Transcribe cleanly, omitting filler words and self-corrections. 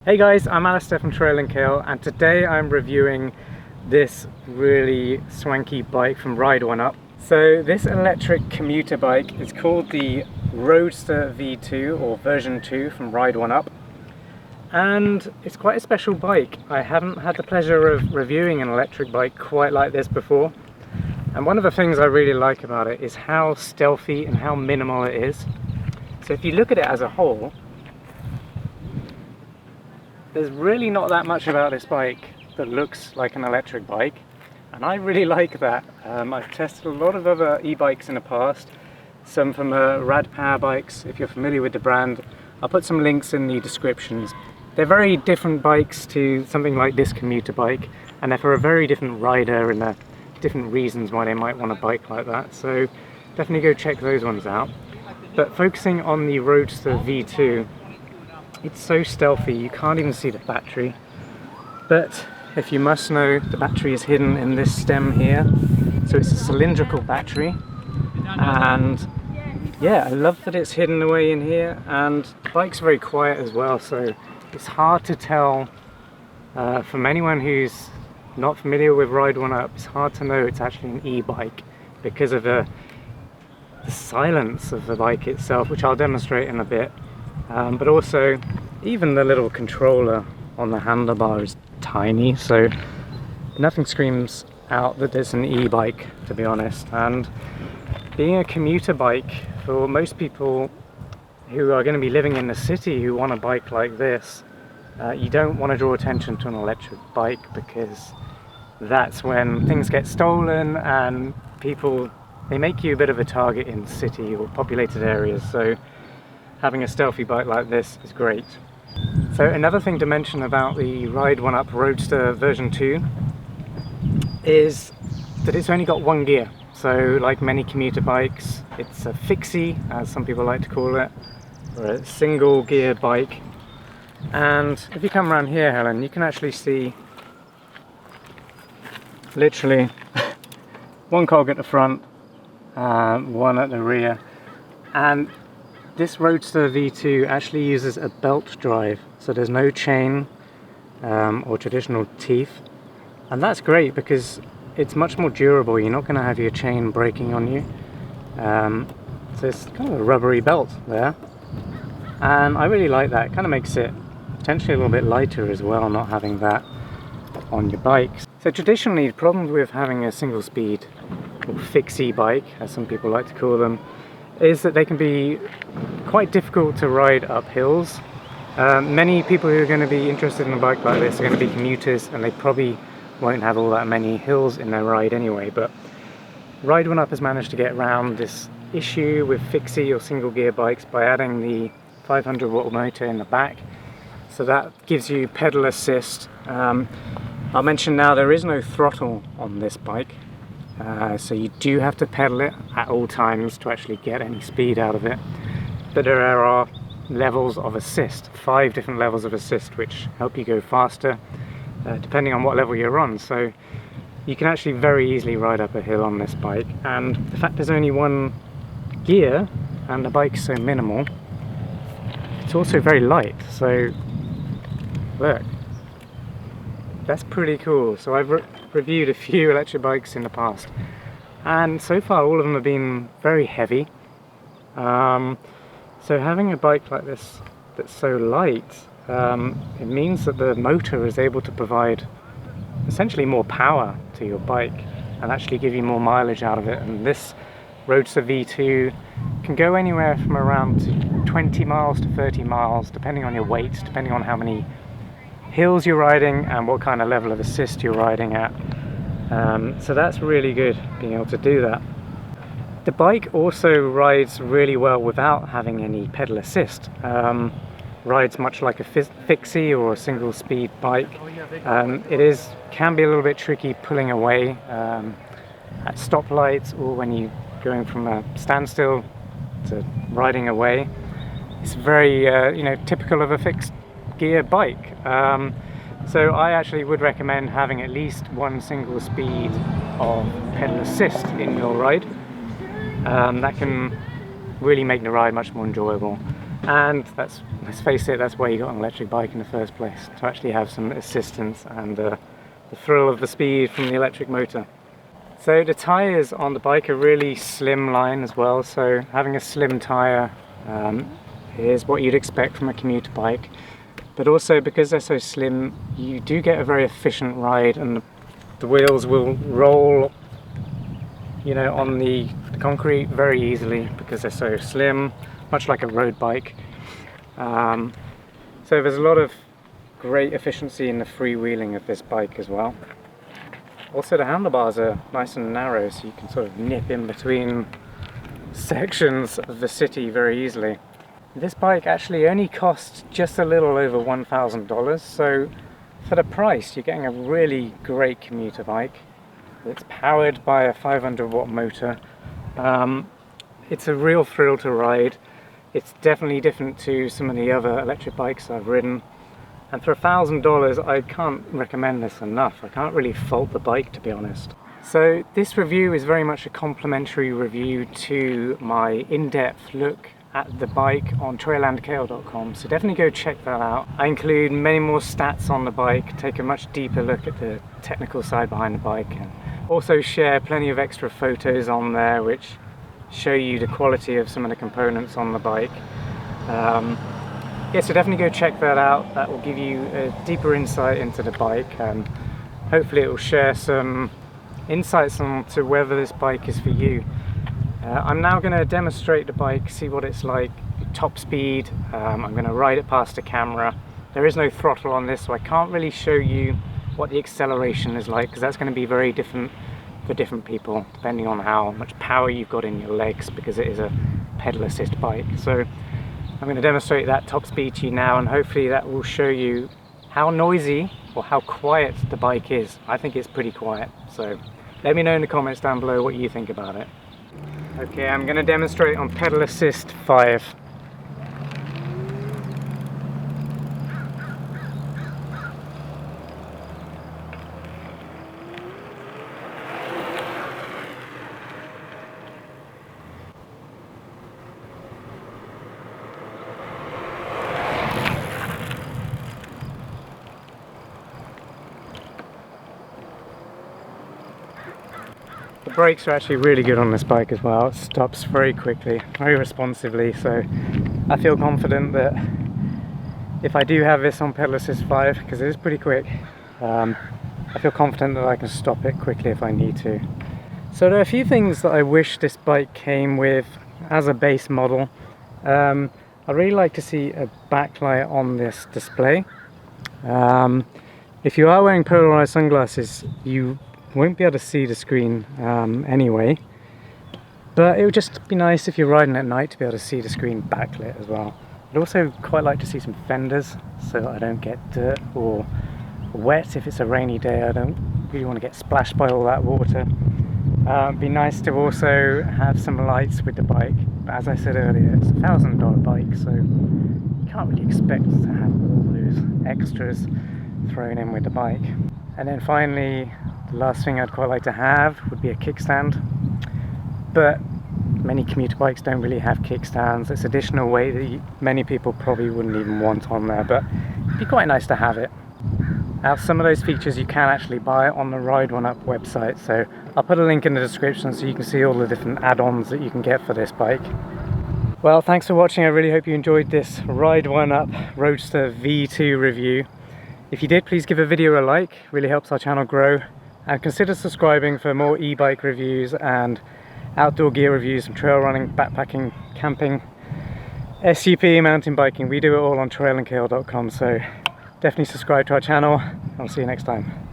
Hey guys, I'm Alistair from Trail and Kill, and today I'm reviewing this really swanky bike from Ride1UP. So this electric commuter bike is called the Roadster V2 or version 2 from Ride1UP, and it's quite a special bike. I haven't had the pleasure of reviewing an electric bike quite like this before, and one of the things I really like about it is how stealthy and how minimal it is. So if you look at it as a whole, there's really not that much about this bike that looks like an electric bike, and I really like that. I've tested a lot of other e-bikes in the past, some from Rad Power Bikes. If you're familiar with the brand, I'll put some links in the descriptions. They're very different bikes to something like this commuter bike, and they're for a very different rider and different reasons why they might want a bike like that, so definitely go check those ones out. But focusing on the Roadster V2, it's so stealthy you can't even see the battery, but if you must know, the battery is hidden in this stem here. So it's a cylindrical battery, and yeah, I love that it's hidden away in here, and the bike's very quiet as well, so it's hard to tell from anyone who's not familiar with Ride1UP. It's hard to know it's actually an e-bike because of the silence of the bike itself, which I'll demonstrate in a bit. But also, even the little controller on the handlebar is tiny, so nothing screams out that it's an e-bike, to be honest. And being a commuter bike, for most people who are going to be living in the city who want a bike like this, you don't want to draw attention to an electric bike, because that's when things get stolen and they make you a bit of a target in city or populated areas. So having a stealthy bike like this is great. So another thing to mention about the Ride1UP Roadster version 2 is that it's only got one gear. So like many commuter bikes, it's a fixie, as some people like to call it, or a single gear bike. And if you come around here, Helen, you can actually see literally one cog at the front, one at the rear, and this Roadster V2 actually uses a belt drive, so there's no chain or traditional teeth, and that's great because it's much more durable. You're not going to have your chain breaking on you, so it's kind of a rubbery belt there, and I really like that. It kind of makes it potentially a little bit lighter as well, not having that on your bike. So traditionally, the problem with having a single speed or fixie bike, as some people like to call them, is that they can be quite difficult to ride up hills. Many people who are going to be interested in a bike like this are going to be commuters, and they probably won't have all that many hills in their ride anyway. But Ride1UP has managed to get around this issue with fixie or single gear bikes by adding the 500 watt motor in the back. So that gives you pedal assist. I'll mention now there is no throttle on this bike. So you do have to pedal it at all times to actually get any speed out of it. But there are levels of assist, 5 different levels of assist, which help you go faster depending on what level you're on. So you can actually very easily ride up a hill on this bike. And the fact there's only one gear and the bike's so minimal, it's also very light. So look, that's pretty cool. So I've reviewed a few electric bikes in the past, and so far all of them have been very heavy. So having a bike like this that's so light, it means that the motor is able to provide essentially more power to your bike and actually give you more mileage out of it. And this Roadster V2 can go anywhere from around 20 miles to 30 miles, depending on your weight, depending on how many hills you're riding and what kind of level of assist you're riding at. So that's really good, being able to do that. The bike also rides really well without having any pedal assist. Rides much like a fixie or a single speed bike. It can be a little bit tricky pulling away at stoplights, or when you're going from a standstill to riding away. It's very typical of a fixed gear bike. So I actually would recommend having at least one single speed of pedal assist in your ride. That can really make the ride much more enjoyable. And that's, let's face it, that's why you got an electric bike in the first place, to actually have some assistance and the thrill of the speed from the electric motor. So the tyres on the bike are really slim line as well, so having a slim tyre is what you'd expect from a commuter bike. But also because they're so slim, you do get a very efficient ride, and the wheels will roll, you know, on the concrete very easily because they're so slim, much like a road bike. So there's a lot of great efficiency in the freewheeling of this bike as well. Also the handlebars are nice and narrow, so you can sort of nip in between sections of the city very easily. This bike actually only costs just a little over $1,000, so for the price you're getting a really great commuter bike. It's powered by a 500-watt motor. It's a real thrill to ride. It's definitely different to some of the other electric bikes I've ridden. And for $1,000, I can't recommend this enough. I can't really fault the bike, to be honest. So this review is very much a complimentary review to my in-depth look at the bike on trailandkale.com, so definitely go check that out. I include many more stats on the bike, take a much deeper look at the technical side behind the bike, and also share plenty of extra photos on there which show you the quality of some of the components on the bike. Yeah, so definitely go check that out. That will give you a deeper insight into the bike, and hopefully it will share some insights onto whether this bike is for you. I'm now going to demonstrate the bike, see what it's like, top speed. I'm going to ride it past the camera. There is no throttle on this, so I can't really show you what the acceleration is like, because that's going to be very different for different people, depending on how much power you've got in your legs, because it is a pedal assist bike. So I'm going to demonstrate that top speed to you now, and hopefully that will show you how noisy or how quiet the bike is. I think it's pretty quiet, so let me know in the comments down below what you think about it. Okay, I'm going to demonstrate on pedal assist 5. The brakes are actually really good on this bike as well. It stops very quickly, very responsively, so I feel confident that if I do have this on pedal assist 5, because it is pretty quick, I feel confident that I can stop it quickly if I need to. So there are a few things that I wish this bike came with as a base model. I'd really like to see a backlight on this display. If you are wearing polarized sunglasses, you won't be able to see the screen anyway, but it would just be nice if you're riding at night to be able to see the screen backlit as well. I'd also quite like to see some fenders so that I don't get dirt or wet if it's a rainy day. I don't really want to get splashed by all that water. It'd be nice to also have some lights with the bike, but as I said earlier, it's a $1,000 bike, so you can't really expect to have all those extras thrown in with the bike. And then finally, the last thing I'd quite like to have would be a kickstand, but many commuter bikes don't really have kickstands. It's additional weight that many people probably wouldn't even want on there, but it'd be quite nice to have it. Now, some of those features you can actually buy on the Ride1UP website, so I'll put a link in the description so you can see all the different add-ons that you can get for this bike. Well, thanks for watching. I really hope you enjoyed this Ride1UP Roadster V2 review. If you did, please give a video a like, really helps our channel grow, and consider subscribing for more e-bike reviews and outdoor gear reviews from trail running, backpacking, camping, SUP, mountain biking. We do it all on trailandkale.com, so definitely subscribe to our channel. I'll see you next time.